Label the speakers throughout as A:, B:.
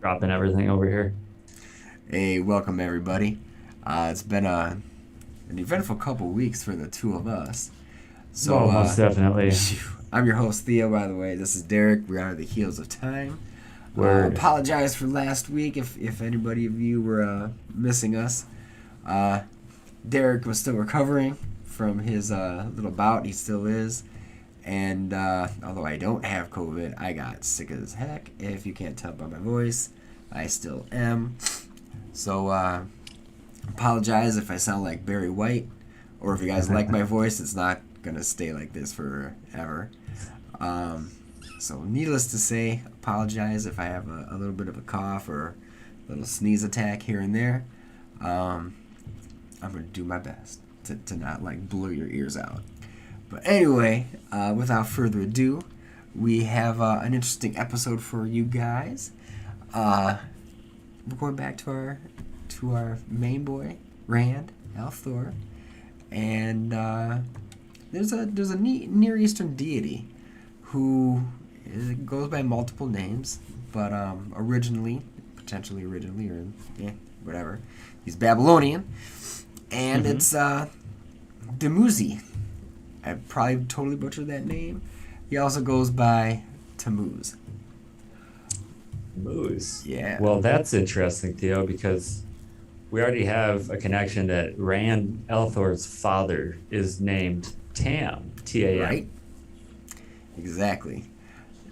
A: dropping everything over here.
B: Hey, welcome everybody. It's been an eventful couple weeks for the two of us. So,
A: Oh, most definitely.
B: I'm your host Theo, by the way. This is Derek. We are the Heels of Time.
A: Word.
B: Apologize for last week if anybody of you were missing us. Uh, Derek was still recovering from his little bout. He still is. And although I don't have COVID, I got sick as heck. If you can't tell by my voice, I still am. So, apologize if I sound like Barry White, or if you guys like my voice, it's not gonna stay like this forever. Um, so, needless to say, apologize if I have a little bit of a cough or a little sneeze attack here and there. Um, I'm gonna do my best to not like blow your ears out. But anyway, without further ado, we have an interesting episode for you guys. We're going back to our main boy, Rand Althor, and there's a Near Eastern deity who goes by multiple names, but potentially originally, or whatever, he's Babylonian, and it's Dumuzi. I probably totally butchered that name. He also goes by Tammuz.
A: Moose.
B: Yeah.
A: Well, that's interesting, Theo, because we already have a connection that Rand Elthor's father is named Tam, Tam.
B: Right? Exactly.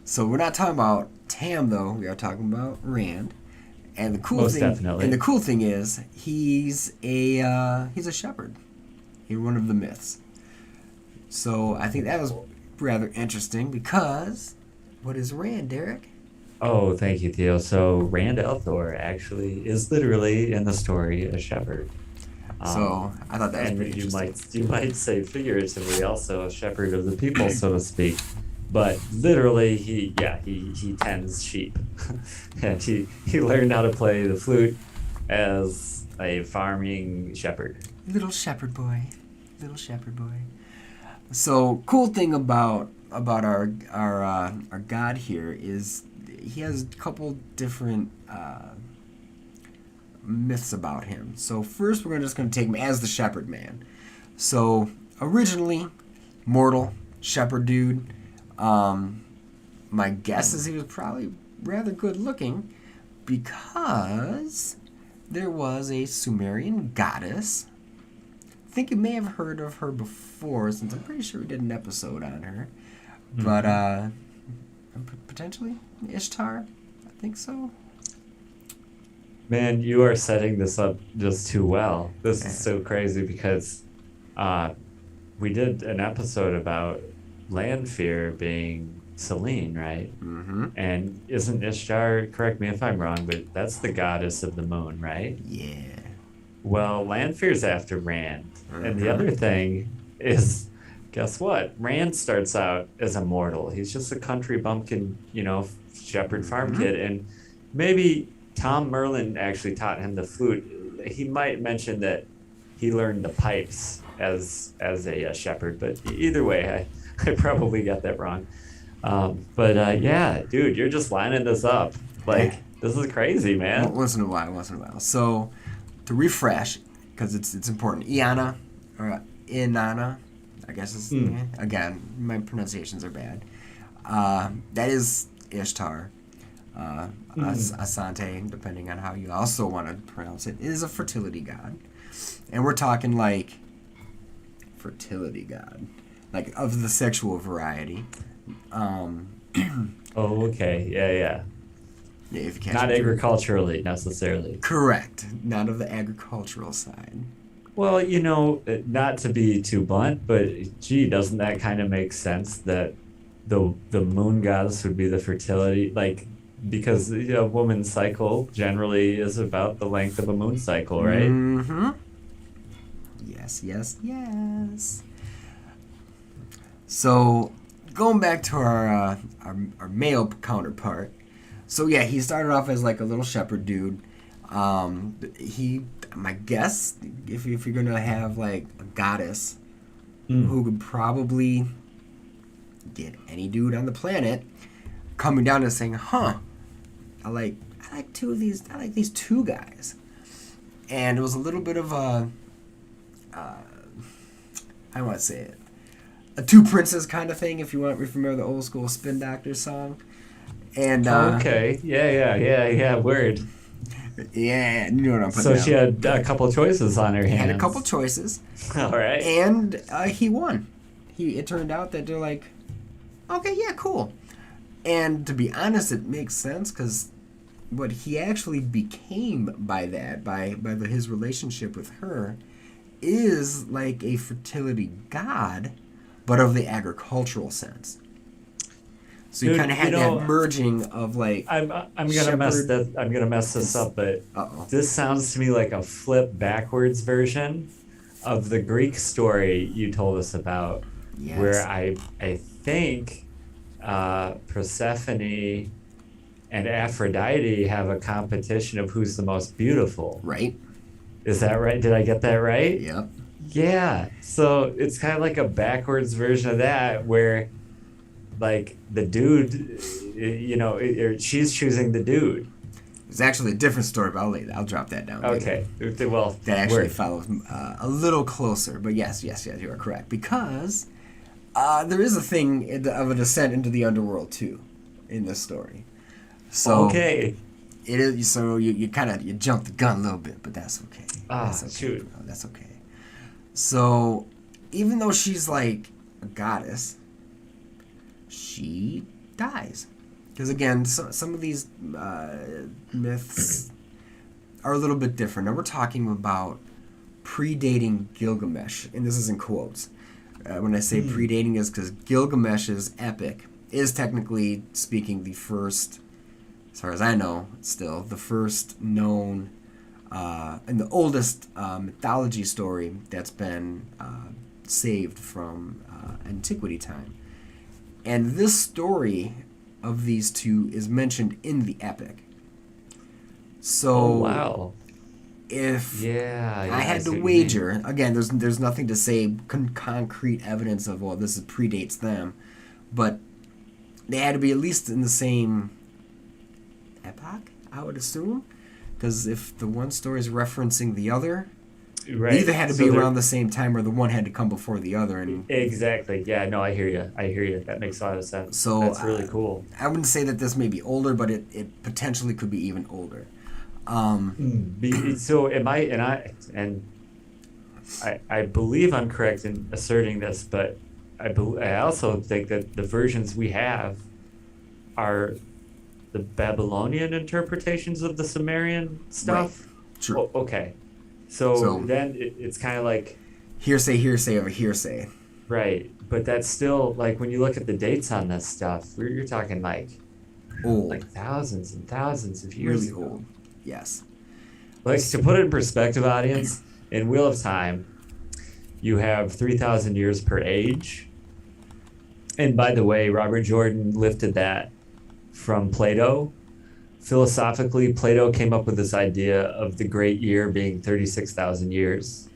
B: So we're not talking about Tam though. We are talking about Rand. And the cool
A: Most
B: thing,
A: definitely.
B: and the cool thing is, he's a shepherd. He's one of the myths. So I think that was rather interesting because what is Rand, Derek?
A: Oh, thank you, Theo. So Rand Elthor actually is literally in the story a shepherd.
B: So I thought that was
A: And
B: pretty
A: you
B: interesting.
A: might say figuratively also a shepherd of the people, so to speak. But literally, he tends sheep, and he learned how to play the flute as a farming shepherd.
B: Little shepherd boy, little shepherd boy. So cool thing about our god here is he has a couple different myths about him. So first we're just going to take him as the shepherd man. So originally mortal shepherd dude. My guess is he was probably rather good looking because there was a Sumerian goddess. I think you may have heard of her before, since I'm pretty sure we did an episode on her. But potentially Ishtar, I think so.
A: Man, you are setting this up just too well. This is so crazy because uh, we did an episode about land fear being Selene, right?
B: Mm-hmm.
A: And isn't Ishtar, correct me if I'm wrong, but that's the goddess of the moon, right?
B: Yeah.
A: Well, Lanfear's after Rand. And the
B: Uh-huh.
A: other thing is, guess what? Rand starts out as a mortal. He's just a country bumpkin, shepherd farm
B: Mm-hmm.
A: kid. And maybe Tom Merlin actually taught him the flute. He might mention that he learned the pipes as a shepherd, but either way, I probably got that wrong. But yeah, dude, you're just lining this up.
B: Yeah.
A: Like, this is crazy, man.
B: Once in a while, once in a while. So to refresh, because it's important. Iana or Inanna, I guess is again my pronunciations are bad. That is Ishtar. Asante, depending on how you also want to pronounce it, is a fertility god, and we're talking like fertility god, like of the sexual variety. Um,
A: Oh, okay. Yeah, yeah.
B: yeah, if you catch
A: Not
B: my drift.
A: agriculturally necessarily.
B: Correct, not of the agricultural side.
A: Well, not to be too blunt, but gee, doesn't that kind of make sense that the moon goddess would be the fertility, like because a woman's cycle generally is about the length of a moon cycle, right?
B: Mm-hmm. Yes, yes, yes. So, going back to our male counterpart. So yeah, he started off as like a little shepherd dude. My guess, if you're gonna have like a goddess who could probably get any dude on the planet coming down and saying, "Huh, I I like these two guys. And it was a little bit of a, I want to say it, a two princes kind of thing, if you remember the old school Spin Doctors song. And
A: Okay. Yeah. Word.
B: yeah, you know what I'm putting
A: So
B: down.
A: she had a couple choices on her
B: He
A: hands.
B: had a couple choices,
A: All right.
B: and he won. It turned out that they're like, okay, yeah, cool. And to be honest, it makes sense because what he actually became by his relationship with her is like a fertility god, but of the agricultural sense. So you
A: Dude,
B: kind of had that merging of like.
A: I'm gonna mess this up, but this sounds to me like a flip backwards version of the Greek story you told us about,
B: Yes.
A: where I think Persephone and Aphrodite have a competition of who's the most beautiful.
B: Right.
A: Is that right? Did I get that right?
B: Yep.
A: Yeah. So it's kind of like a backwards version of that, where like the dude, she's choosing the dude.
B: It's actually a different story, but I'll drop that down.
A: Okay.
B: Later.
A: Well,
B: That actually follows a little closer, but yes, you are correct, because there is a thing of a descent into the underworld too, in this story. So
A: okay.
B: It is. So you jump the gun a little bit, but that's okay. That's okay.
A: Shoot.
B: Bro. That's okay. So even though she's like a goddess, she dies. Because again, some of these myths are a little bit different. Now we're talking about predating Gilgamesh, and this is in quotes. When I say predating, is because Gilgamesh's epic is technically speaking the first, as far as I know, still the first known and the oldest mythology story that's been saved from antiquity time. And this story of these two is mentioned in the epic. So,
A: wow.
B: If I had to
A: what you
B: wager,
A: mean.
B: again, there's nothing to say concrete evidence of, well, this predates them, but they had to be at least in the same epoch, I would assume, because if the one story is referencing the other,
A: Right.
B: they either had to be around the same time or the one had to come before the other. And
A: exactly. Yeah, no, I hear you. That makes a lot of sense.
B: So
A: that's really cool.
B: I wouldn't say that this may be older, but it potentially could be even older.
A: So am I, and I believe I'm correct in asserting this, but I also think that the versions we have are the Babylonian interpretations of the Sumerian stuff.
B: Right. True.
A: Okay. So then it's kind of like
B: hearsay of a hearsay.
A: Right. But that's still, like, when you look at the dates on this stuff, you're talking like
B: old,
A: like thousands and thousands of years
B: really
A: ago.
B: Old. Yes.
A: Like, to put it in perspective, audience, in Wheel of Time, you have 3,000 years per age. And by the way, Robert Jordan lifted that from Plato. Philosophically, Plato came up with this idea of the great year being 36,000 years.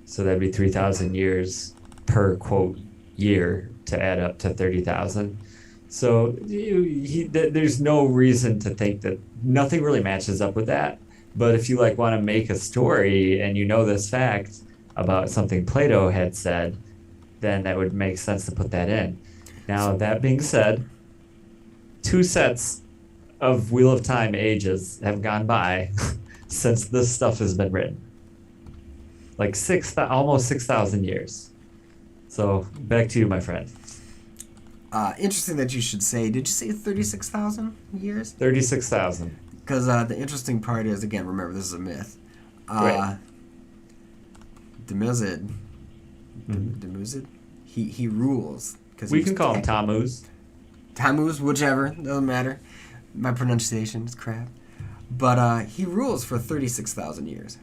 A: So that'd be 3,000 years per, quote, year to add up to 30,000. So there's no reason to think that nothing really matches up with that. But if you like want to make a story and you know this fact about something Plato had said, then that would make sense to put that in. Now, that being said, 2 sets of Wheel of Time ages have gone by since this stuff has been written. Like almost 6,000 years. So back to you, my friend.
B: Interesting that you should say. Did you say 36,000 years?
A: 36,000.
B: Because the interesting part is, again, remember, this is a myth.
A: Right.
B: Tammuz, he rules.
A: We can call him Tammuz.
B: Tammuz, whichever, doesn't matter. My pronunciation is crap. But he rules for 36,000 years.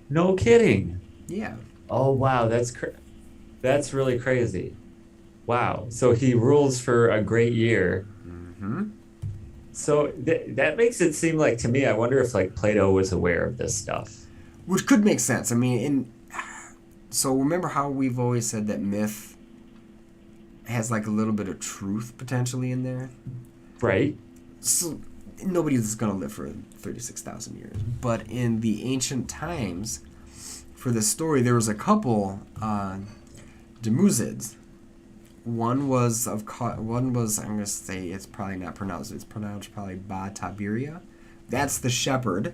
A: No kidding.
B: Yeah.
A: Oh, wow, that's really crazy. Wow. So he rules for a great year.
B: Mm-hmm.
A: So that makes it seem like, to me, I wonder if like Plato was aware of this stuff.
B: Which could make sense. I mean, so remember how we've always said that myth has like a little bit of truth potentially in there?
A: Right.
B: So nobody's going to live for 36,000 years. But in the ancient times, for this story, there was a couple Demuzids. One was I'm gonna say it's probably not pronounced. It's pronounced probably Ba Tabiria. That's the shepherd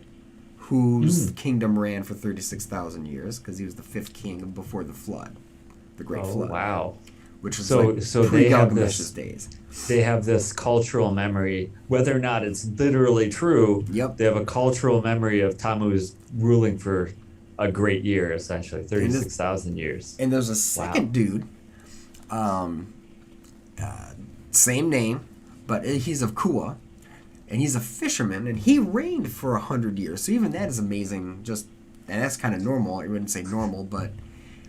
B: whose kingdom ran for 36,000 years because he was the fifth king before the flood, the Great Flood.
A: Wow.
B: Which was
A: So they have
B: Gilgamesh's days.
A: They have this cultural memory, whether or not it's literally true.
B: Yep.
A: They have a cultural memory of Tammuz ruling for a great year, essentially 36,000 years.
B: And there's a second dude, same name, but he's of Kua, and he's a fisherman, and he reigned for 100 years. So even that is amazing. And that's kind of normal. I wouldn't say normal, but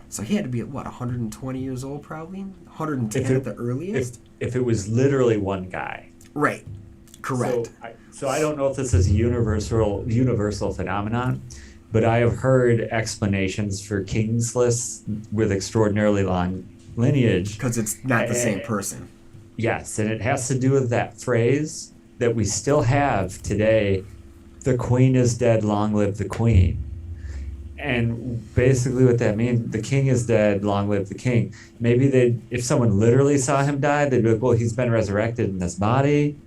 B: so he had to be at 120 years old, probably 110 at the earliest.
A: If it was literally one guy,
B: right? Correct.
A: So I don't know if this is a universal phenomenon, but I have heard explanations for kings lists with extraordinarily long lineage.
B: Because it's not the same person.
A: Yes, and it has to do with that phrase that we still have today, the queen is dead, long live the queen. And basically what that means, the king is dead, long live the king. Maybe if someone literally saw him die, they'd be like, well, he's been resurrected in this body.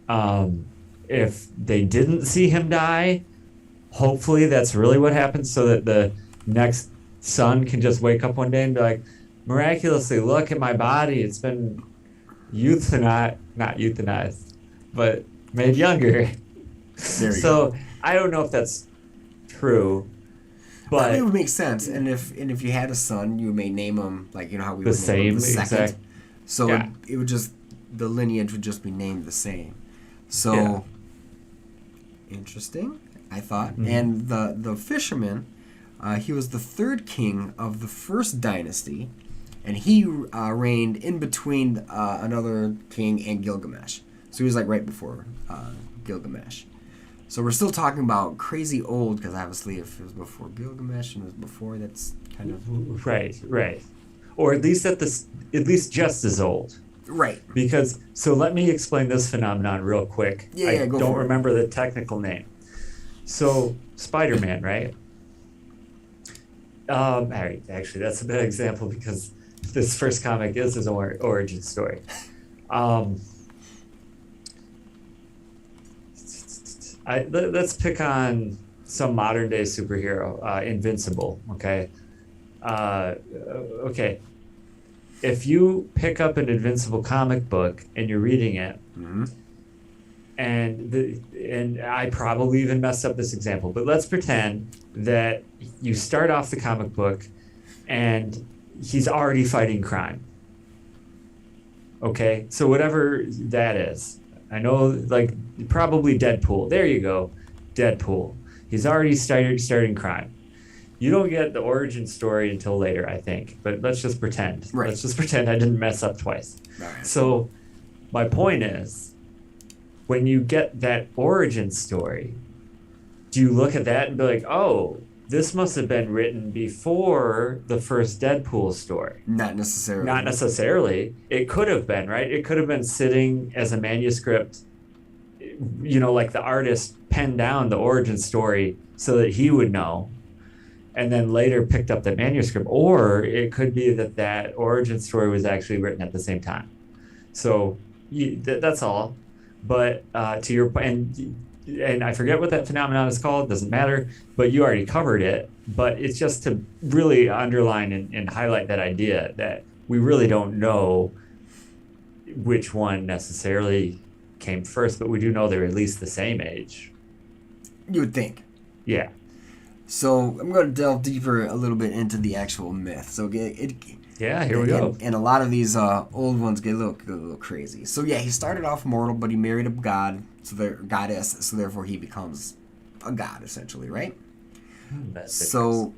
A: If they didn't see him die, hopefully that's really what happens, so that the next son can just wake up one day and be like, miraculously, look at my body. It's been not euthanized, but made younger. So I don't know if that's true, but
B: it would make sense. And if you had a son, you may name him like how we would name him the second.
A: Exact.
B: So it would just, the lineage would just be named the same. So interesting, I thought. Mm-hmm. And the fisherman, he was the third king of the first dynasty, and he reigned in between another king and Gilgamesh. So he was like right before Gilgamesh. So we're still talking about crazy old, because obviously if it was before Gilgamesh and it was before, that's kind of
A: right, or at least just as old.
B: Right.
A: Because so let me explain this phenomenon real quick. I don't remember the technical name. So Spider-Man, right? Actually, that's a bad example because this first comic is his origin story. Let's pick on some modern day superhero, Invincible. Okay. Okay. If you pick up an Invincible comic book and you're reading it,
B: mm-hmm.
A: and I probably even messed up this example, but let's pretend that you start off the comic book and he's already fighting crime. Okay, so whatever that is, I know, like probably Deadpool. There you go, Deadpool. He's already starting crime. You don't get the origin story until later, I think. But let's just pretend.
B: Right.
A: Let's just pretend I didn't mess up twice.
B: Right.
A: So my point is, when you get that origin story, do you look at that and be like, oh, this must have been written before the first Deadpool story?
B: Not necessarily.
A: Not necessarily. It could have been, right? It could have been sitting as a manuscript, like the artist penned down the origin story so that he would know, and then later picked up the manuscript. Or it could be that origin story was actually written at the same time. So that's all. But to your point, and I forget what that phenomenon is called, doesn't matter, but you already covered it. But it's just to really underline and highlight that idea that we really don't know which one necessarily came first, but we do know they're at least the same age.
B: You would think.
A: Yeah.
B: So I'm going to delve deeper a little bit into the actual myth. So
A: here we go.
B: And a lot of these old ones get a little crazy. So yeah, he started off mortal, but he married a goddess, so therefore he becomes a god essentially, right? So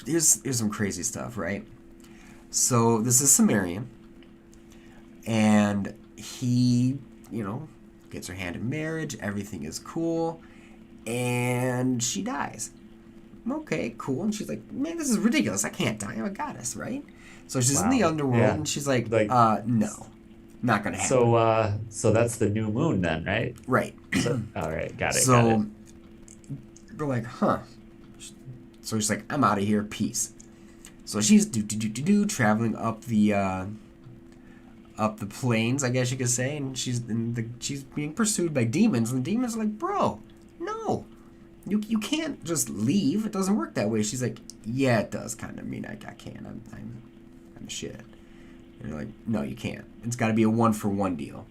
B: here's some crazy stuff, right? So this is Sumerian, and he, gets her hand in marriage. Everything is cool, and she dies. Okay, cool. And she's like, man, this is ridiculous. I can't die. I'm a goddess, right? So she's in the underworld, and she's like, no. Not gonna happen.
A: So that's the new moon then, right?
B: Right.
A: So, all right, got it.
B: So they're like, huh. So she's like, I'm out of here. Peace. So she's traveling up the plains, I guess you could say, and she's being pursued by demons, and the demons are like, bro, no, you can't just leave. It doesn't work that way. She's like, yeah, it does kind of mean I can. I'm shit. And they're like, no, you can't. It's got to be a 1-for-1 deal.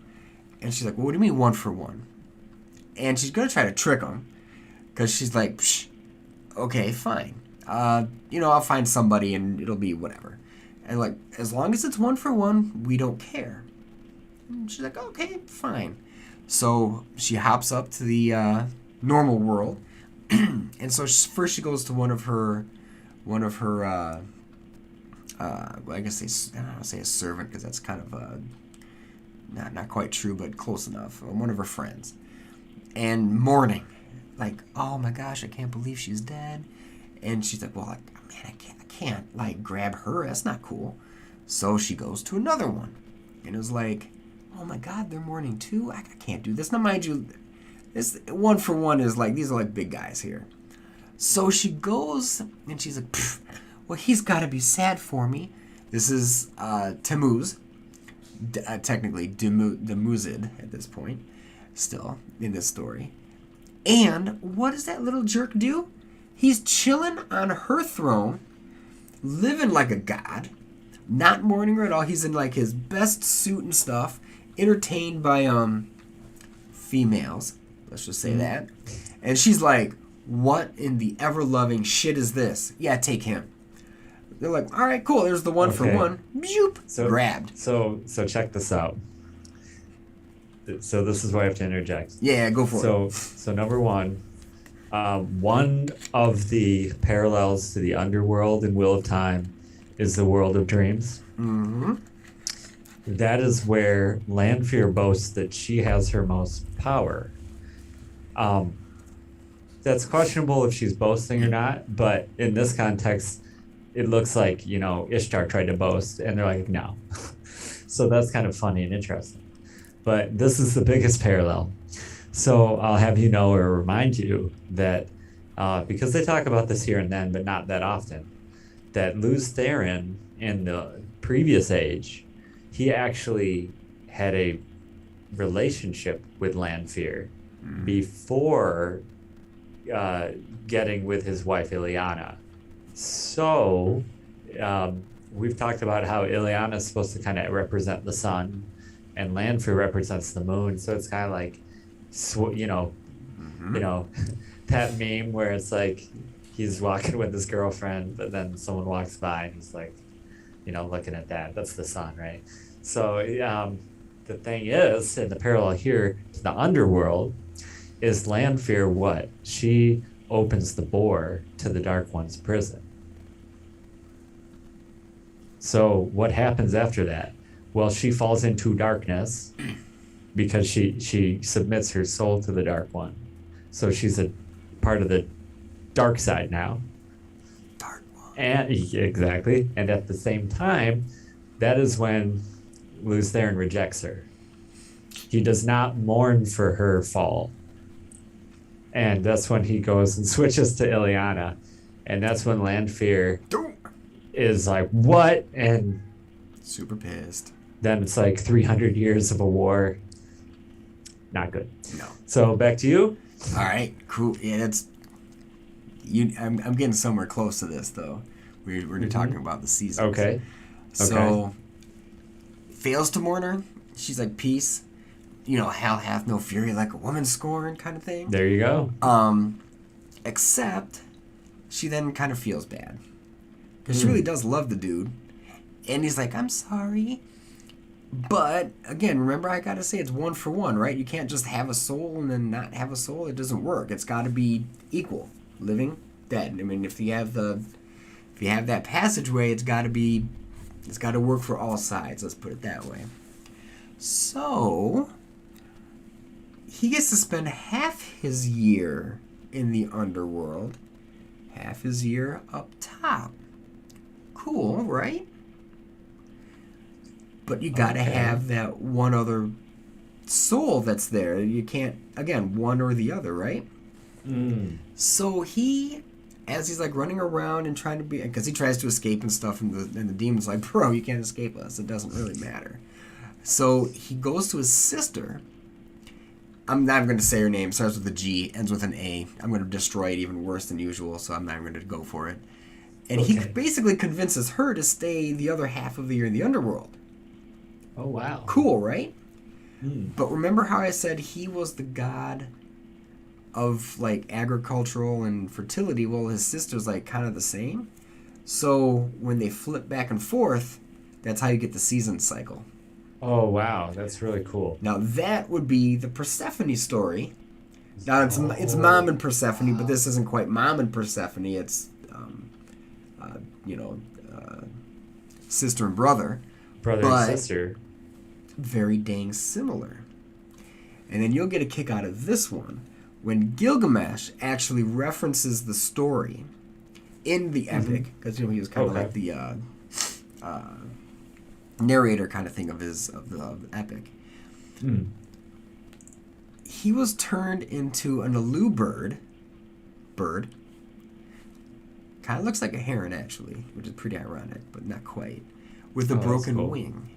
B: And she's like, well, what do you mean 1-for-1? And she's gonna try to trick him, because she's like, psh, okay, fine. I'll find somebody and it'll be whatever. And like, as long as it's 1-for-1, we don't care. And she's like, okay, fine. So she hops up to the normal world, and so first she goes to one of her I guess I don't want to say a servant, because that's kind of not quite true, but close enough. One of her friends, and mourning, like, oh my gosh, I can't believe she's dead. And she's like, well, man, I can't like grab her. That's not cool. So she goes to another one, and it was like, oh my God, they're mourning too. I can't do this. Now, mind you, this 1-for-1 is like, these are like big guys here. So she goes, and she's like, well, he's got to be sad for me. This is Tammuz, technically Tammuzid at this point, still in this story. And what does that little jerk do? He's chilling on her throne, living like a god, not mourning her at all. He's in like his best suit and stuff, entertained by females. Let's just say that. And she's like, what in the ever-loving shit is this? Yeah, take him. They're like, all right, cool. There's the 1-for-1. Zoop, grabbed.
A: So check this out. So this is why I have to interject.
B: Yeah, go for it.
A: So number one of the parallels to the underworld in Wheel of Time is the world of dreams.
B: Mm-hmm.
A: That is where Lanfear boasts that she has her most power. That's questionable if she's boasting or not, but in this context, it looks like, Ishtar tried to boast, and they're like, no. So that's kind of funny and interesting. But this is the biggest parallel. So I'll have you know, or remind you that, because they talk about this here and then, but not that often, that Luz Theron in the previous age, he actually had a relationship with Lanfear before getting with his wife Ileana. So we've talked about how Ileana is supposed to kind of represent the sun, and Lanfear represents the moon. So it's kind of like, that meme where it's like he's walking with his girlfriend, but then someone walks by and he's like, looking at that. That's the sun, right? So the thing is, and the parallel here to the underworld is Lanfear what? She opens the door to the Dark One's prison. So what happens after that? Well, she falls into darkness because she submits her soul to the Dark One. So she's a part of the dark side now.
B: Dark One.
A: And exactly. And at the same time, that is when Luz Theron rejects her. He does not mourn for her fall. And that's when he goes and switches to Ileana. And that's when Lanfear is like, what? And
B: super pissed.
A: Then it's like 300 years of a war. Not good.
B: No.
A: So back to you.
B: All right, cool. Yeah, that's you. I'm getting somewhere close to this though. We're talking about the seasons.
A: Okay.
B: So fails to mourn her. She's like, peace. Hell hath no fury like a woman scorned, kind of thing.
A: There you go.
B: Except she then kind of feels bad because she really does love the dude, and he's like, I'm sorry. But again, remember, I gotta say it's 1-for-1, right? You can't just have a soul and then not have a soul. It doesn't work. It's got to be equal, living, dead. I mean, if you have that passageway, it's got to work for all sides. Let's put it that way. So he gets to spend half his year in the underworld, half his year up top. Cool, right? but you got to
A: Okay.
B: have that one other soul that's there. You can't, again, one or the other, right?
A: Mm.
B: So he, as he's like running around and trying to be, because he tries to escape and stuff, and the demon's like, bro, you can't escape us. It doesn't really matter. So he goes to his sister. I'm not going to say her name. Starts with a G, ends with an A. I'm going to destroy it even worse than usual, so I'm not going to go for it. And he
A: Okay.
B: basically convinces her to stay the other half of the year in the underworld.
A: Oh, wow.
B: Cool, right?
A: Mm.
B: But remember how I said he was the god of like agricultural and fertility? Well, his sister's like kind of the same. So when they flip back and forth, that's how you get the season cycle.
A: Oh, wow. That's really cool.
B: Now that would be the Persephone story. Now it's
A: Oh,
B: mom and Persephone, but
A: wow.
B: this isn't quite mom and Persephone. It's uh, you know uh, sister and brother,
A: Brother and
B: but
A: sister.
B: very dang similar. And then you'll get a kick out of this one when Gilgamesh actually references the story in the epic, because he was kind of
A: Okay.
B: like the narrator kind of thing of the epic.
A: Mm.
B: He was turned into an Alu bird. Kind of looks like a heron actually, which is pretty ironic, but not quite, with a
A: Oh, that's
B: broken
A: cool.
B: wing.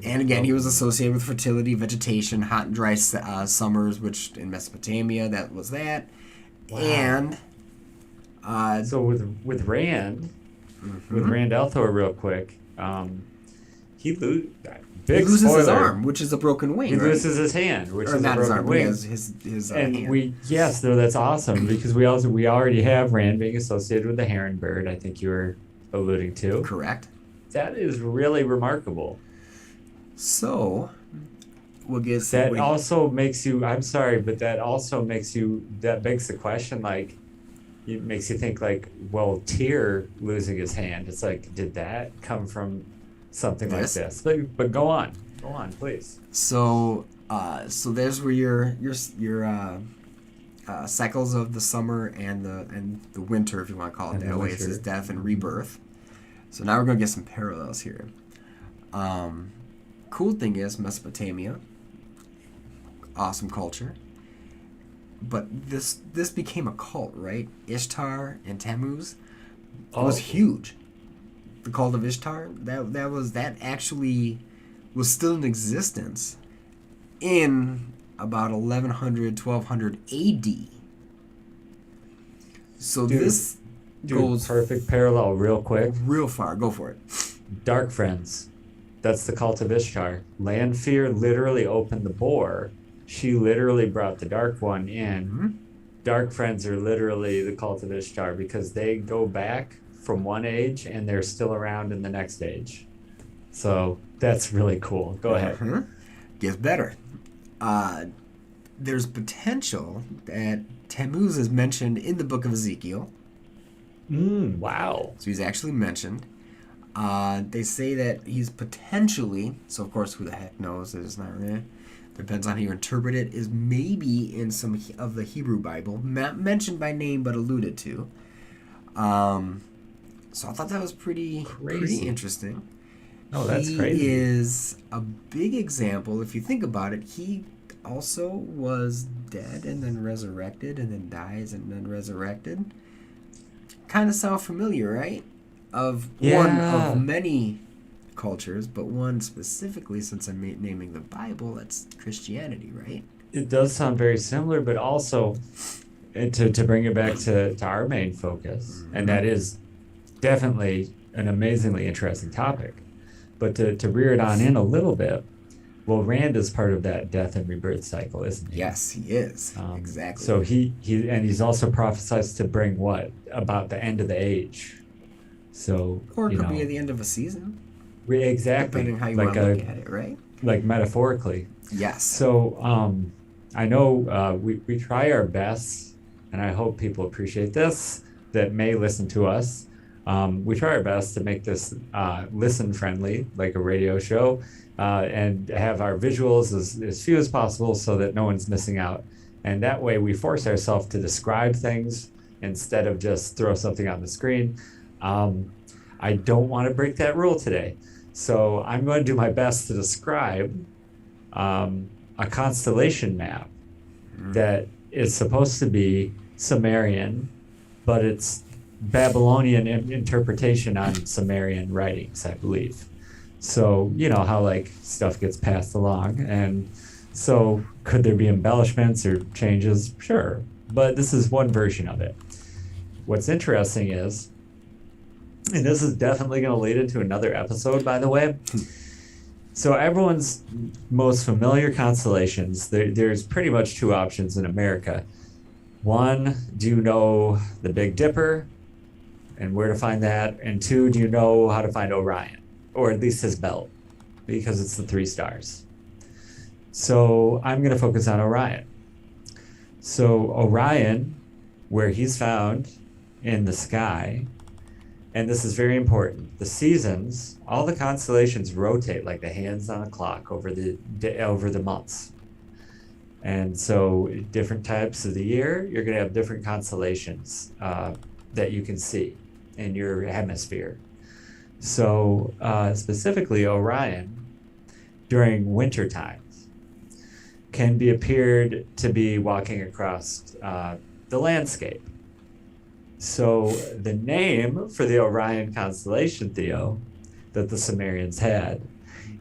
B: And again, he was associated with fertility, vegetation, hot and dry summers, which in Mesopotamia, that was that.
A: Wow.
B: And
A: So with Rand, with
B: mhm,
A: Rand Althor, real quick, he
B: he
A: big
B: loses
A: spoiler.
B: his arm, which is a broken wing,
A: He
B: right?
A: loses his hand, which
B: Or
A: is a
B: not his
A: broken
B: arm, but he
A: wing.
B: has his
A: And
B: hand.
A: yes, no, that's awesome because we already have Rand being associated with the heron bird. I think you were alluding to.
B: Correct.
A: That is really remarkable.
B: So, we'll get
A: That
B: wait,
A: also makes you. I'm sorry, but that also makes you. That begs the question, like, it makes you think, like, well, Tyr losing his hand. It's like, did that come from something like
B: this.
A: this? But go on, please.
B: So, so there's where your cycles of the summer and the winter, if you want to call it
A: And the
B: that way. It's his
A: winter.
B: death and rebirth. So now we're gonna get some parallels here. Cool thing is Mesopotamia, awesome culture. But this became a cult, right? Ishtar and Tammuz. It was
A: Oh,
B: huge. The cult of Ishtar, that actually was still in existence in about 1100, 1200 AD. So
A: Dude,
B: this goes
A: perfect parallel, real quick.
B: real far. Go for it.
A: Dark Friends. That's the cult of Ishtar. Lanfear literally opened the boar. She literally brought the Dark One in.
B: Mhm.
A: Dark Friends are literally the cult of Ishtar because they go back from one age and they're still around in the next age. So that's really cool. Go ahead.
B: Uh-huh. Gets better. There's potential that Tammuz is mentioned in the book of Ezekiel.
A: Wow.
B: So he's actually mentioned. They say that he's potentially, so of course who the heck knows, it's not really, depends on how you interpret it, is maybe in some of the Hebrew Bible, not mentioned by name but alluded to. So I thought that was pretty
A: Crazy.
B: interesting.
A: Oh, that's
B: He
A: crazy.
B: is a big example, if you think about it. He also was dead and then resurrected and then dies and then resurrected. Kind of sound familiar, right? Of one
A: Yeah.
B: of many cultures, but one specifically, since I'm naming the Bible, that's Christianity, right?
A: It does sound very similar, but also to bring it back to our main focus, and that is definitely an amazingly interesting topic. But to rear it on in a little bit, well, Rand is part of that death and rebirth cycle, isn't he?
B: Yes, he is. Exactly.
A: So he's also prophesied to bring what about the end of the age. So
B: Or it
A: you
B: could
A: know
B: be at the end of a season,
A: exactly
B: depending how you
A: like
B: want to look at it, right?
A: like metaphorically.
B: Yes.
A: So I know we try our best, and I hope people appreciate this that may listen to us. We try our best to make this listen friendly, like a radio show, and have our visuals as few as possible so that no one's missing out. And that way we force ourselves to describe things instead of just throw something on the screen. I don't want to break that rule today. So I'm going to do my best to describe a constellation map that is supposed to be Sumerian, but it's Babylonian interpretation on Sumerian writings, I believe. So, you know how like stuff gets passed along. And so, could there be embellishments or changes? Sure. But this is one version of it. What's interesting is, and this is definitely going to lead into another episode, by the way. So everyone's most familiar constellations, there's pretty much two options in America. One, do you know the Big Dipper and where to find that? And two, do you know how to find Orion, or at least his belt, because it's the 3 stars. So I'm going to focus on Orion. So Orion, where he's found in the sky, and this is very important, the seasons, all the constellations rotate like the hands on a clock over the months. And so different types of the year, you're going to have different constellations that you can see in your hemisphere. So specifically Orion, during winter times, can be appeared to be walking across the landscape. So the name for the Orion constellation, Theo, that the Sumerians had,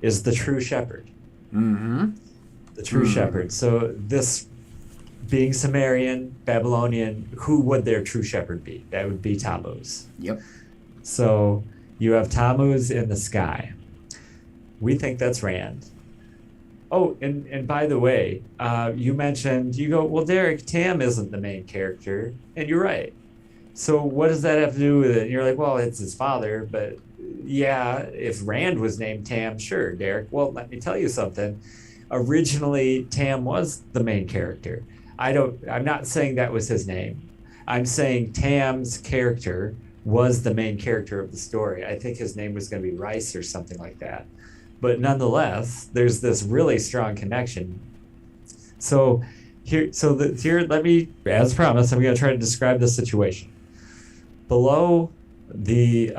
A: is the True Shepherd.
B: Mm-hmm.
A: The True Shepherd. So this being Sumerian, Babylonian, who would their True Shepherd be? That would be Tammuz.
B: Yep.
A: So you have Tammuz in the sky. We think that's Rand. Oh, and by the way, you mentioned, you go, well, Derek, Tam isn't the main character. And you're right. So what does that have to do with it? And you're like, well, it's his father. But yeah, if Rand was named Tam, sure, Derek. Well, let me tell you something. Originally, Tam was the main character. I'm not saying that was his name. I'm saying Tam's character was the main character of the story. I think his name was going to be Rice or something like that. But nonetheless, there's this really strong connection. So here, let me, as promised, I'm going to try to describe the situation. Below the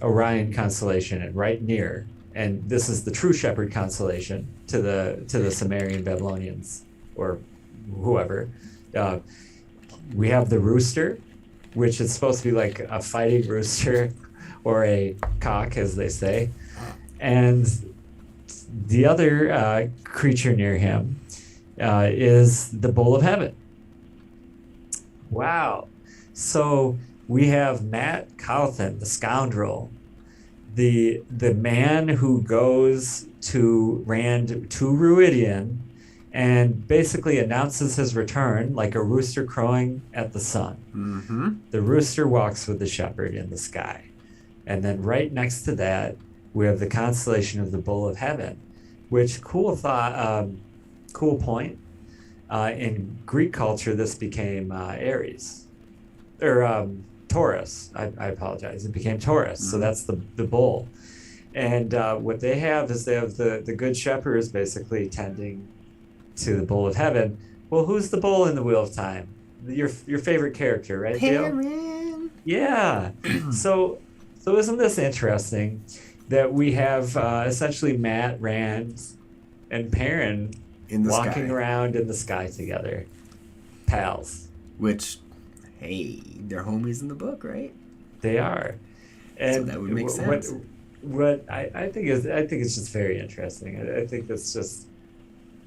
A: Orion constellation and right near, and this is the True Shepherd constellation to the Sumerian Babylonians or whoever. We have the rooster, which is supposed to be like a fighting rooster or a cock, as they say. And the other creature near him is the bull of heaven. Wow. So we have Matt Cawthon, the scoundrel, the man who goes to Rand to Ruidian and basically announces his return like a rooster crowing at the sun.
B: Mm-hmm.
A: The rooster walks with the shepherd in the sky. And then right next to that, we have the constellation of the bull of heaven, which cool point. In Greek culture, this became Aries, or Taurus. I apologize. It became Taurus. Mm-hmm. So that's the bull. And what they have is they have the good shepherds basically tending to the bull of heaven. Well, who's the bull in the Wheel of Time? Your favorite character, right, Theo? Yeah. So isn't this interesting that we have essentially Matt, Rand, and Perrin walking around in the sky together, pals.
B: Which, hey, they're homies in the book, right?
A: They are, and
B: so that would make sense.
A: What I think it's just very interesting. I think it's just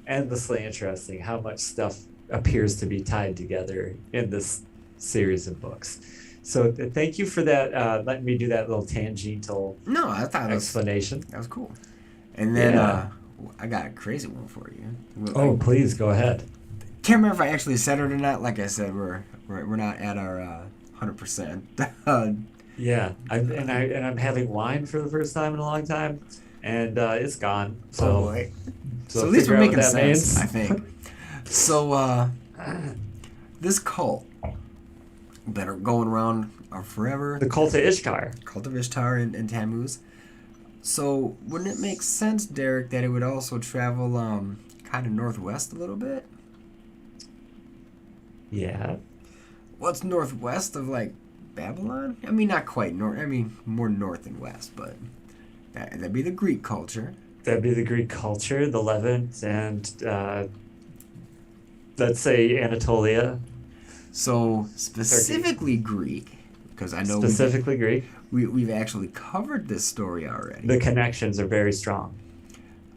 A: endlessly interesting how much stuff appears to be tied together in this series of books. So thank you for that. Letting me do that little tangential explanation.
B: That was cool. And then I got a crazy one for you.
A: Please go ahead.
B: Can't remember if I actually said it or not. Like I said, we're not at our 100%.
A: Yeah, I'm having wine for the first time in a long time, and it's gone. So,
B: so at least we're making sense, I think. So this cult that are going around forever.
A: The cult of Ishtar.
B: Cult of Ishtar and Tammuz. So wouldn't it make sense, Derek, that it would also travel kind of northwest a little bit?
A: Yeah.
B: What's northwest of like Babylon? I mean, not quite north. I mean, more north than west, but That'd be the Greek culture.
A: That'd be the Greek culture, the Levant, and let's say Anatolia.
B: So specifically Greek, because I know
A: Specifically Greek.
B: we've actually covered this story already.
A: The connections are very strong.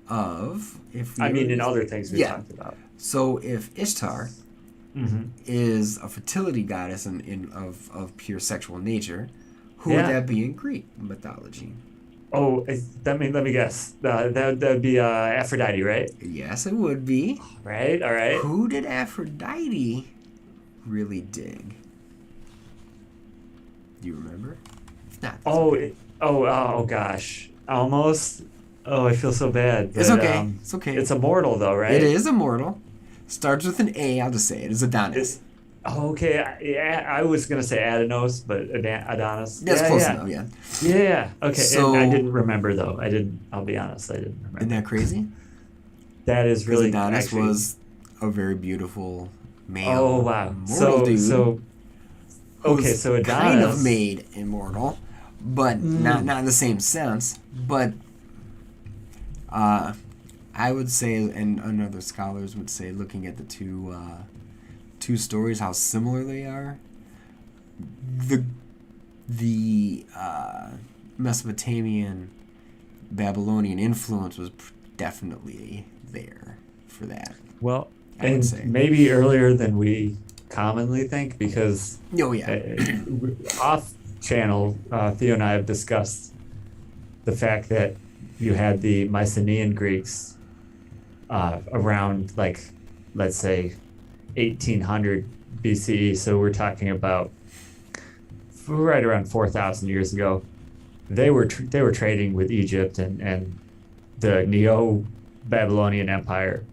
B: In
A: other things we talked about.
B: So if Ishtar
A: Mm-hmm.
B: is a fertility goddess of pure sexual nature, who would that be in Greek mythology?
A: Oh, let me guess. That'd be Aphrodite, right?
B: Yes, it would be.
A: Right. All right.
B: Who did Aphrodite really dig? Do you remember? If not,
A: oh gosh, almost. Oh, I feel so bad. But,
B: it's okay. It's okay.
A: It's immortal though, right?
B: It is immortal. Starts with an A. I'll just say it. It's Adonis.
A: Okay. I was gonna say Adonis, but Adonis.
B: That's close enough. Yeah.
A: Yeah. Okay.
B: So,
A: and I didn't remember though. I'll be honest. I didn't remember.
B: Isn't that crazy?
A: That is really.
B: Adonis was a very beautiful male.
A: Oh wow.
B: Mortal dude.
A: So Adonis
B: kind of made immortal, but not in the same sense. But I would say, and other scholars would say, looking at the two stories, how similar they are. The Mesopotamian Babylonian influence was definitely there for that.
A: Well,
B: I would say
A: maybe earlier than we commonly think, because off channel, Theo and I have discussed the fact that you had the Mycenaean Greeks around, like, let's say 1800 BCE. So we're talking about right around 4,000 years ago. They were trading with Egypt and the Neo-Babylonian Empire.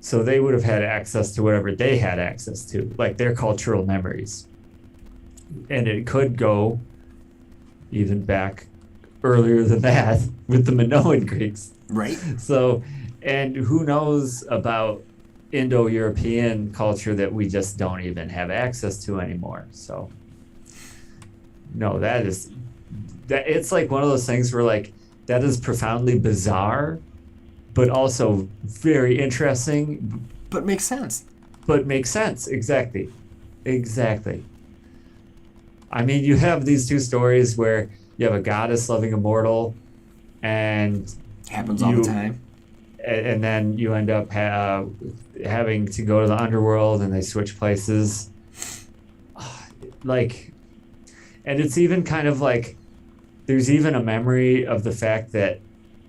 A: So they would have had access to whatever they had access to, like their cultural memories. And it could go even back earlier than that with the Minoan Greeks.
B: Right.
A: So, and who knows about Indo-European culture that we just don't even have access to anymore. So, no, it's like one of those things where, like, that is profoundly bizarre, but also very interesting.
B: But makes sense.
A: Exactly. I mean, you have these two stories where you have a goddess loving a mortal, and
B: happens all the time.
A: And then you end up having to go to the underworld, and they switch places. Like, and it's even kind of like, there's even a memory of the fact that,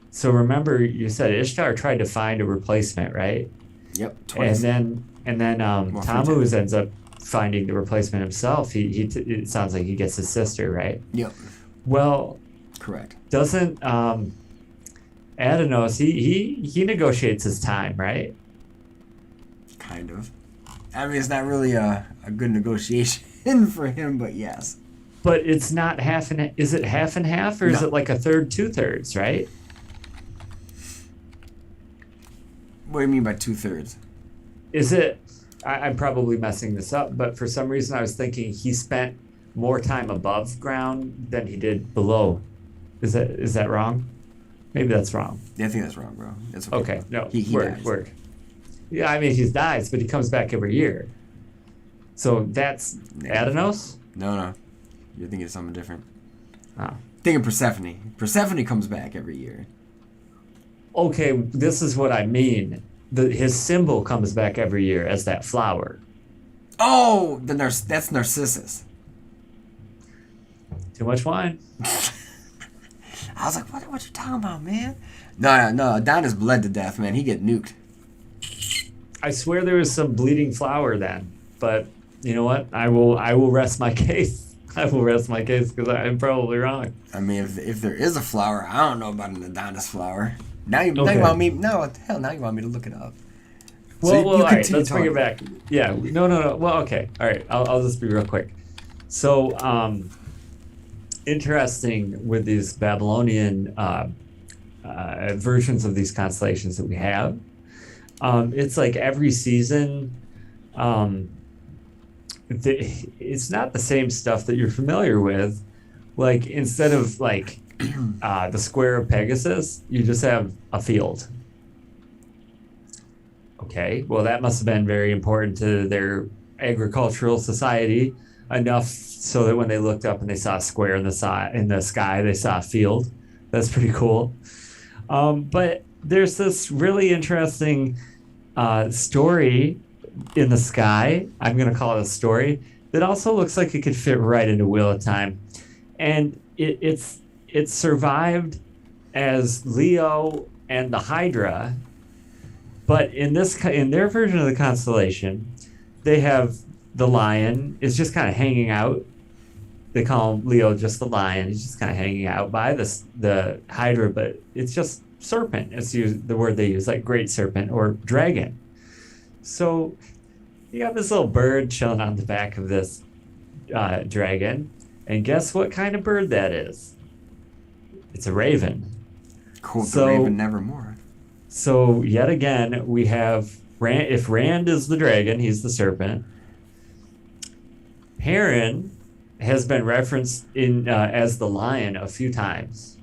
A: so remember you said Ishtar tried to find a replacement, right?
B: Yep. Twice.
A: And then Tammuz ends up finding the replacement himself. It sounds like he gets his sister, right?
B: Yep.
A: Well,
B: correct.
A: Doesn't Adonis, he negotiates his time, right?
B: Kind of. I mean, it's not really a good negotiation for him, but yes.
A: But it's not half and is it half and half, or is it like a third, 2/3, right?
B: What do you mean by 2/3?
A: Is it? I'm probably messing this up, but for some reason I was thinking he spent more time above ground than he did below. Is that wrong? Maybe that's wrong.
B: Yeah, I think that's wrong, bro. That's
A: okay. No,
B: he dies.
A: Word. Yeah, I mean, he dies, but he comes back every year. So that's Adonis?
B: No. You're thinking of something different.
A: Oh.
B: Think of Persephone. Persephone comes back every year.
A: Okay, this is what I mean. His symbol comes back every year as that flower.
B: Oh, that's Narcissus.
A: Too much wine.
B: I was like, what you talking about, man? No. Adonis bled to death, man. He get nuked.
A: I swear there was some bleeding flower then, but you know what? I will rest my case. I will rest my case because I'm probably wrong.
B: I mean, if there is a flower, I don't know about an Adonis flower. Now you want me? No, what the hell? Now you want me to look it up?
A: Well, all right. Let's bring it back. Yeah. No. Well, okay. All right. I'll just be real quick. So, interesting with these Babylonian versions of these constellations that we have. It's like every season, it's not the same stuff that you're familiar with. Like, instead of like the square of Pegasus, you just have a field. Okay, well, that must have been very important to their agricultural society, enough so that when they looked up and they saw a square in the sky, they saw a field. That's pretty cool. But there's this really interesting story in the sky. I'm going to call it a story that also looks like it could fit right into Wheel of Time, and it survived as Leo and the Hydra. But in their version of the constellation, they have the lion is just kind of hanging out. They call him Leo just the lion. He's just kind of hanging out by the Hydra, but it's just serpent. It's the word they use, like great serpent or dragon. So you got this little bird chilling on the back of this dragon, and guess what kind of bird that is? It's a raven.
B: Quote the raven nevermore.
A: So yet again, we have Rand. If Rand is the dragon, he's the serpent. Perrin has been referenced in as the lion a few times.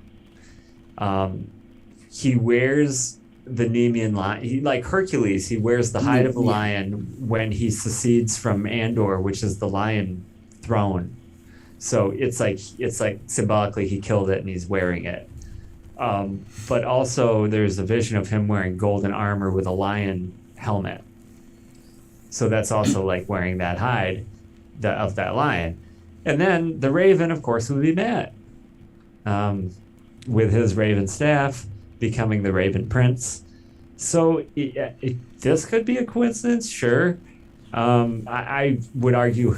A: He wears the Nemean lion. He, like Hercules, he wears the hide of a lion when he secedes from Andor, which is the lion throne. So it's like symbolically he killed it and he's wearing it. But also there's a vision of him wearing golden armor with a lion helmet. So that's also like wearing that hide of that lion. And then the raven, of course, would be Matt, with his raven staff, becoming the Raven Prince. So this could be a coincidence, sure. I would argue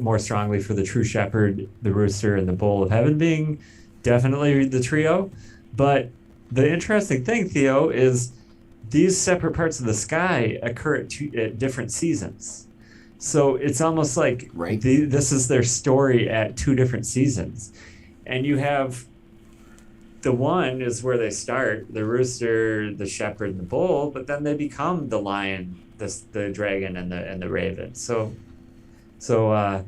A: more strongly for the True Shepherd, the Rooster, and the Bull of Heaven being definitely the trio. But the interesting thing, Theo, is these separate parts of the sky occur at different seasons. So it's almost like this is their story at two different seasons. And you have the one is where they start, the rooster, the shepherd, and the bull, but then they become the lion, the dragon, and the raven. So I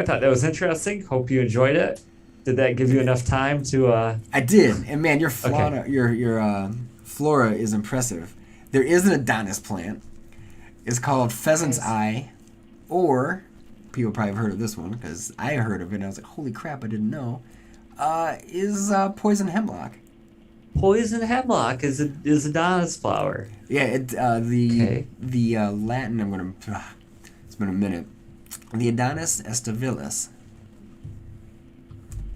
A: thought that was interesting. Hope you enjoyed it. Did that give you enough time to?
B: I did, and man, your flora is impressive. There is an Adonis plant. It's called pheasant's eye, or people probably have heard of this one because I heard of it. And I was like, holy crap, I didn't know. Is poison hemlock.
A: Poison hemlock is Adonis flower.
B: Yeah, the Latin. I'm gonna. It's been a minute. The Adonis estabilis.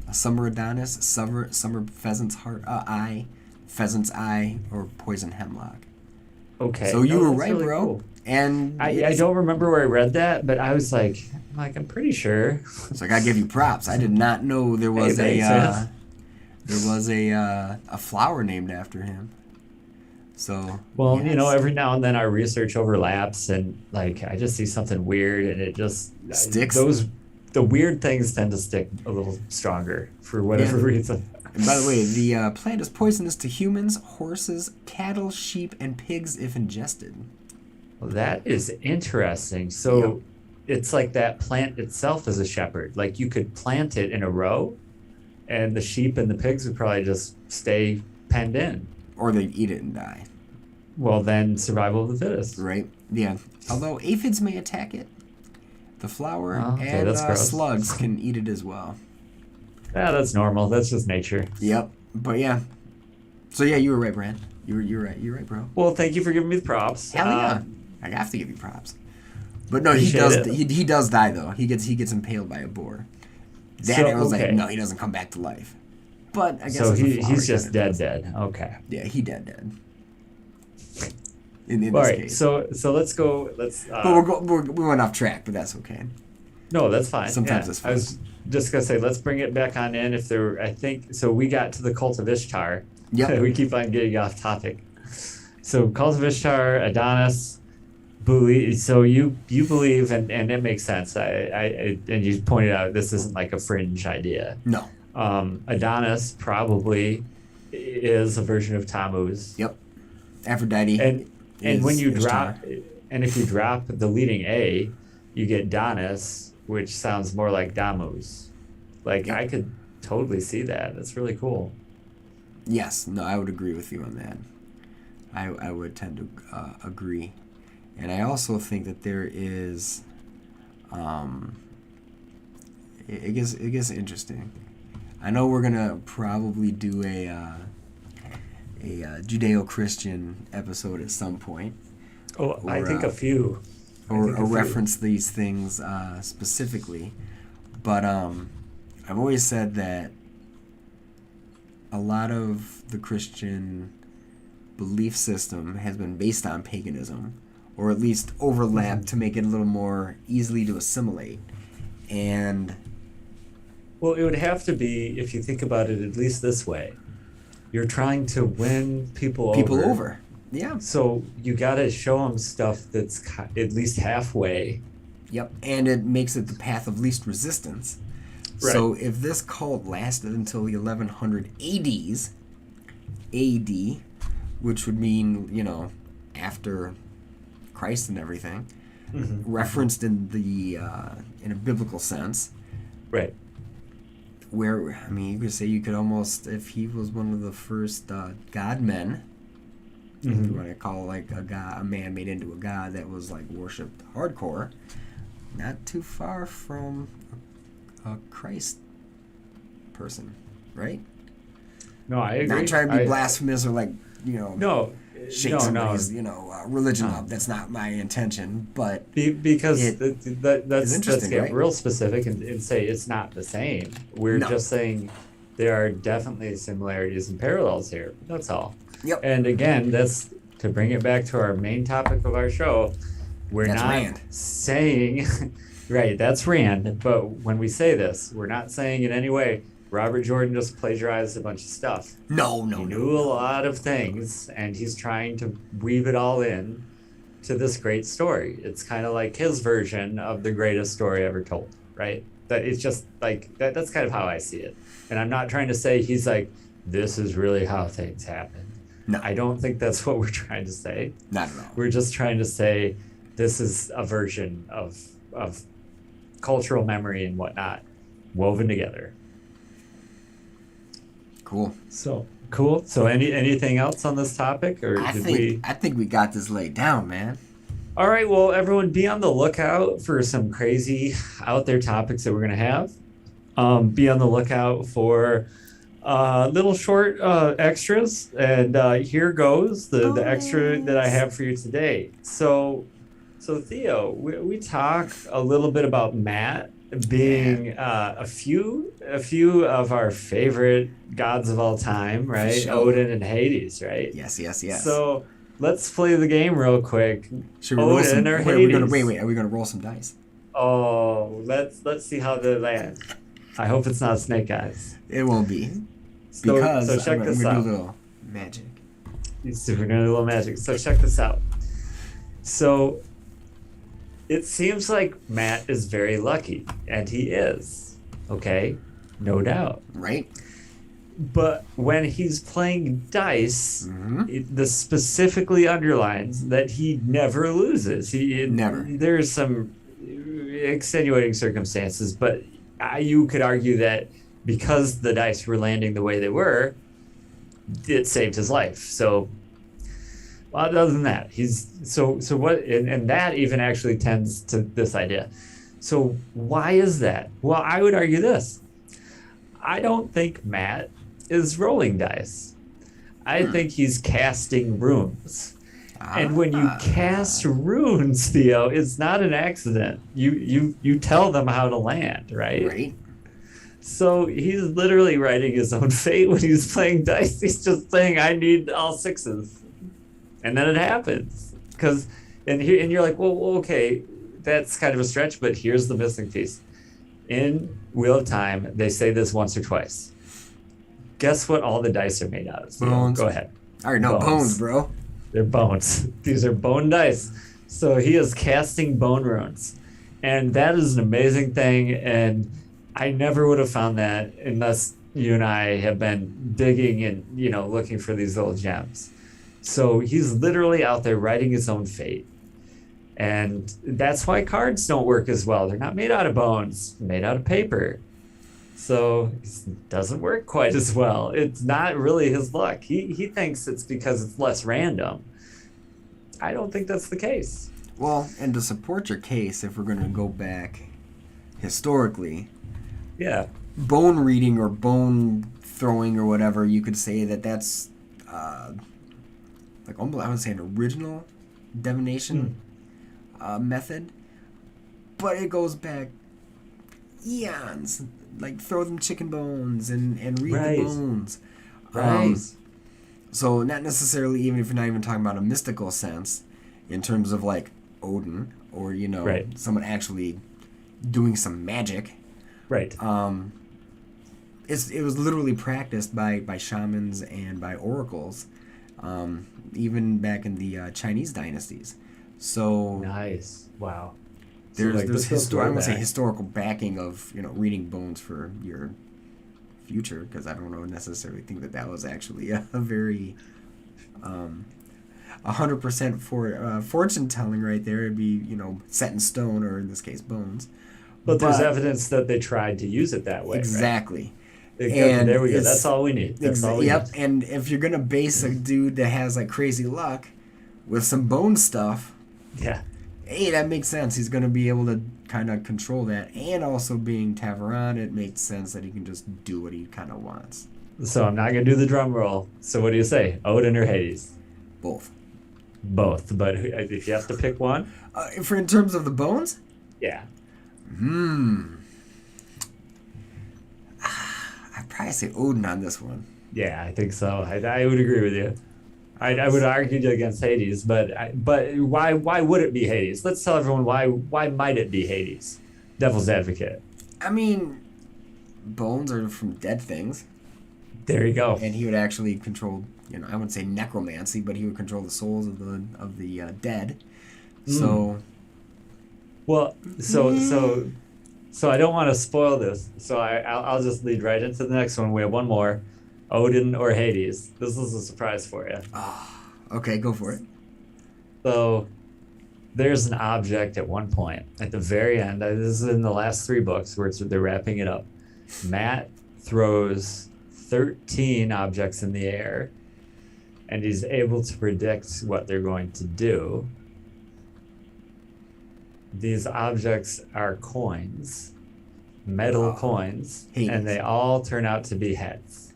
B: A summer Adonis, summer pheasant's eye, pheasant's eye, or poison hemlock.
A: Okay.
B: So you were right,
A: really
B: bro.
A: Cool.
B: And
A: I don't remember where I read that, but I was like, I'm pretty sure.
B: So I gotta give you props. I did not know there was a flower named after him. So
A: well, yes. Every now and then our research overlaps, and like I just see something weird, and it just
B: sticks.
A: The weird things tend to stick a little stronger for whatever reason.
B: And by the way, the plant is poisonous to humans, horses, cattle, sheep, and pigs if ingested.
A: Well, that is interesting. So it's like that plant itself is a shepherd. Like you could plant it in a row, and the sheep and the pigs would probably just stay penned in.
B: Or they'd eat it and die.
A: Well, then survival of the fittest.
B: Right, yeah. Although aphids may attack it, the flower and slugs can eat it as well.
A: Yeah, that's normal. That's just nature.
B: Yep. But yeah. So yeah, you were right, Brand. You're right, bro.
A: Well, thank you for giving me the props.
B: Hell yeah. I have to give you props. But no, he does die though. He gets impaled by a boar. I was like, no, he doesn't come back to life. But I guess
A: so he's just dead. Okay.
B: Yeah, he dead. In
A: all
B: this
A: right,
B: case.
A: so let's go.
B: But we went off track, but that's okay.
A: No, that's fine.
B: Sometimes it's fine.
A: I was just gonna say, let's bring it back on in. I think so. We got to the cult of Ishtar.
B: Yeah.
A: We keep on getting off topic. So cult of Ishtar, Adonis, so you believe, and it makes sense. And you pointed out this isn't like a fringe idea.
B: No.
A: Adonis probably is a version of Tammuz.
B: Yep. Aphrodite.
A: And when you
B: Ishtar.
A: if you drop the leading A, you get Donis, which sounds more like Tammuz. Like I could totally see that. That's really cool.
B: Yes, no, I would agree with you on that. I would tend to agree. And I also think that there is, it gets interesting. I know we're gonna probably do a Judeo-Christian episode at some point.
A: Oh, I think a few.
B: Or reference these things specifically. But I've always said that a lot of the Christian belief system has been based on paganism, or at least overlapped to make it a little more easily to assimilate. And
A: well, it would have to be, if you think about it at least this way. You're trying to win people over.
B: Yeah.
A: So you got to show them stuff that's at least halfway.
B: Yep. And it makes it the path of least resistance. Right. So if this cult lasted until the 1100 AD, which would mean, after Christ and everything, referenced in a biblical sense.
A: Right.
B: Where, you could say you could almost, if he was one of the first god men, if you want to call like a man made into a god that was like worshipped hardcore, not too far from a Christ person, right?
A: No, I agree.
B: Not trying to be blasphemous or
A: no,
B: shake somebody's religion up. That's not my intention, but
A: because let's get
B: right?
A: real specific and say it's not the same. We're just saying there are definitely similarities and parallels here. That's all.
B: Yep.
A: And again, that's to bring it back to our main topic of our show. That's not
B: Rand.
A: Saying, right? That's Rand. But when we say this, we're not saying in any way Robert Jordan just plagiarized a bunch of stuff.
B: No.
A: He knew a lot of things, and he's trying to weave it all in to this great story. It's kind of like his version of the greatest story ever told, right? That it's just like that. That's kind of how I see it. And I'm not trying to say he's like, this is really how things happen.
B: No.
A: I don't think that's what we're trying to say.
B: Not at all.
A: We're just trying to say this is a version of cultural memory and whatnot woven together.
B: Cool.
A: So cool. So anything else on this topic, or
B: I think we got this laid down, man.
A: All right. Well, everyone, be on the lookout for some crazy out there topics that we're gonna have. Be on the lookout for little short extras, and here goes the extra that I have for you today. So Theo, we talk a little bit about Matt being a few of our favorite gods of all time, right?
B: Sure.
A: Odin and Hades, right?
B: Yes.
A: So let's play the game real quick.
B: Should we
A: Odin or Hades?
B: Are we gonna roll some dice?
A: Oh, let's see how they land. I hope it's not snake eyes.
B: It won't be.
A: So
B: Because
A: check this out.
B: do a little magic.
A: So we're gonna do a little magic. So check this out. So it seems like Matt is very lucky, and he is. Okay, no doubt.
B: Right?
A: But when he's playing dice, this specifically underlines that he never loses.
B: Never.
A: There's some extenuating circumstances, but you could argue that because the dice were landing the way they were, it saved his life. So, well, other than that, and that even actually tends to this idea. So why is that? Well, I would argue this. I don't think Matt is rolling dice. I think he's casting runes. And when you cast runes, Theo, it's not an accident. You tell them how to land, right?
B: Right.
A: So he's literally writing his own fate when he's playing dice. He's just saying, I need all sixes. And then it happens. And you're like, well, okay, that's kind of a stretch, but here's the missing piece. In Wheel of Time, they say this once or twice. Guess what all the dice are made out of?
B: Bones.
A: Go ahead.
B: I already know bones, bro.
A: They're bones. These are bone dice. So he is casting bone runes. And that is an amazing thing. And I never would have found that unless you and I have been digging and, looking for these little gems. So he's literally out there writing his own fate. And that's why cards don't work as well. They're not made out of bones, they're made out of paper. So it doesn't work quite as well. It's not really his luck. He thinks it's because it's less random. I don't think that's the case.
B: Well, and to support your case, if we're going to go back historically,
A: Yeah.
B: bone reading or bone throwing or whatever, you could say that's like almost, I would say, an original divination method, but it goes back eons. Like throw them chicken bones and read
A: Right.
B: the bones.
A: Right.
B: So not necessarily, even if you're not even talking about a mystical sense, in terms of like Odin or
A: Right.
B: someone actually doing some magic.
A: Right.
B: It was literally practiced by shamans and by oracles, even back in the Chinese dynasties. So
A: Nice. Wow.
B: there's
A: So, like, this goes
B: I
A: way
B: won't say
A: back.
B: historical backing of reading bones for your future, because I don't know necessarily think that was actually a very 100% for fortune telling right there. It'd be set in stone, or in this case bones.
A: But there's evidence that they tried to use it that way.
B: Exactly.
A: Right?
B: And
A: There we go.
B: it's-
A: That's all we need. That's all we
B: Yep.
A: need.
B: And if you're gonna base a dude that has like crazy luck with some bone stuff,
A: Yeah.
B: hey, that makes sense. He's gonna be able to kind of control that, and also being Taveran, it makes sense that he can just do what he kind of wants.
A: So I'm not gonna do the drum roll. So what do you say, Odin or Hades?
B: Both.
A: Both. But if you have to pick one,
B: For in terms of the bones,
A: yeah.
B: I'd probably say Odin on this one.
A: Yeah, I think so. I would agree with you. I would argue against Hades, but why would it be Hades? Let's tell everyone why might it be Hades? Devil's advocate.
B: I mean, bones are from dead things,
A: There you go.
B: and he would actually control. I wouldn't say necromancy, but he would control the souls of the dead. So.
A: Well, so I don't want to spoil this. So I'll just lead right into the next one. We have one more, Odin or Hades. This is a surprise for you.
B: Okay, go for it.
A: So there's an object at one point at the very end. This is in the last 3 books where they're wrapping it up. Matt throws 13 objects in the air, and he's able to predict what they're going to do. These objects are coins, metal coins,
B: Hades.
A: and they all turn out to be heads.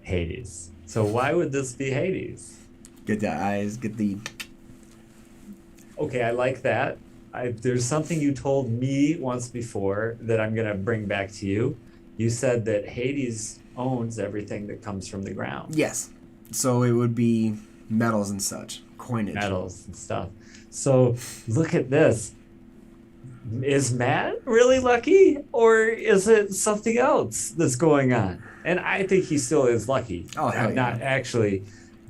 B: Hades.
A: So why would this be Hades?
B: Get the eyes, get the.
A: Okay, I like that. There's something you told me once before that I'm going to bring back to you. You said that Hades owns everything that comes from the ground.
B: Yes. So it would be metals and such, coinage.
A: Metals and stuff. So look at this. Is Matt really lucky, or is it something else that's going on? And I think he still is lucky.
B: Oh, hell yeah.
A: Not actually,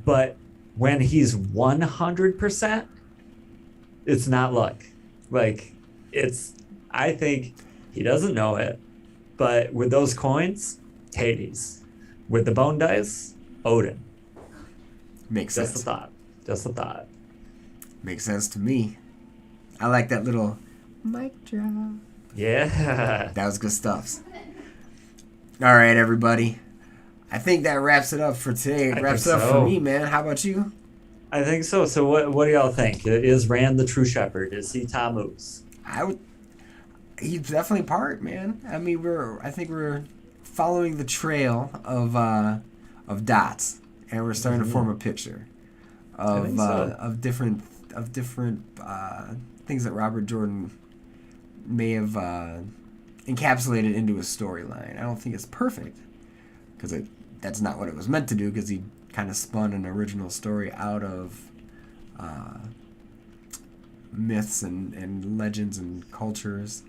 A: but when he's 100%, it's not luck. Like, I think he doesn't know it, but with those coins, Hades. With the bone dice, Odin.
B: Makes
A: Just
B: sense.
A: a thought. Just a thought.
B: Makes sense to me. I like that little mic drop.
A: Yeah.
B: That was good stuff. All right, everybody. I think that wraps it up for today. It
A: I
B: wraps it
A: think
B: up
A: so.
B: for me, man. How about you?
A: I think so. So what do y'all think? Is Rand the true shepherd? Is he Tammuz?
B: He's definitely part, man. I mean, I think we're following the trail of dots, and we're starting to form a picture
A: I think so.
B: of different things that Robert Jordan may have encapsulated into a storyline. I don't think it's perfect, because that's not what it was meant to do, because he kind of spun an original story out of myths and legends and cultures.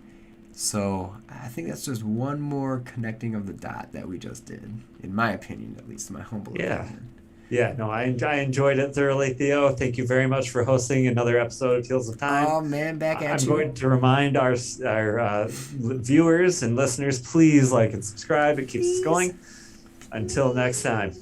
B: So I think that's just one more connecting of the dot that we just did, in my opinion, at least, my humble opinion.
A: Yeah, no, I enjoyed it thoroughly, Theo. Thank you very much for hosting another episode of Tales of Time.
B: Oh man, back at
A: I'm
B: you.
A: going to remind our viewers and listeners, please like and subscribe. It keeps us going. Until next time.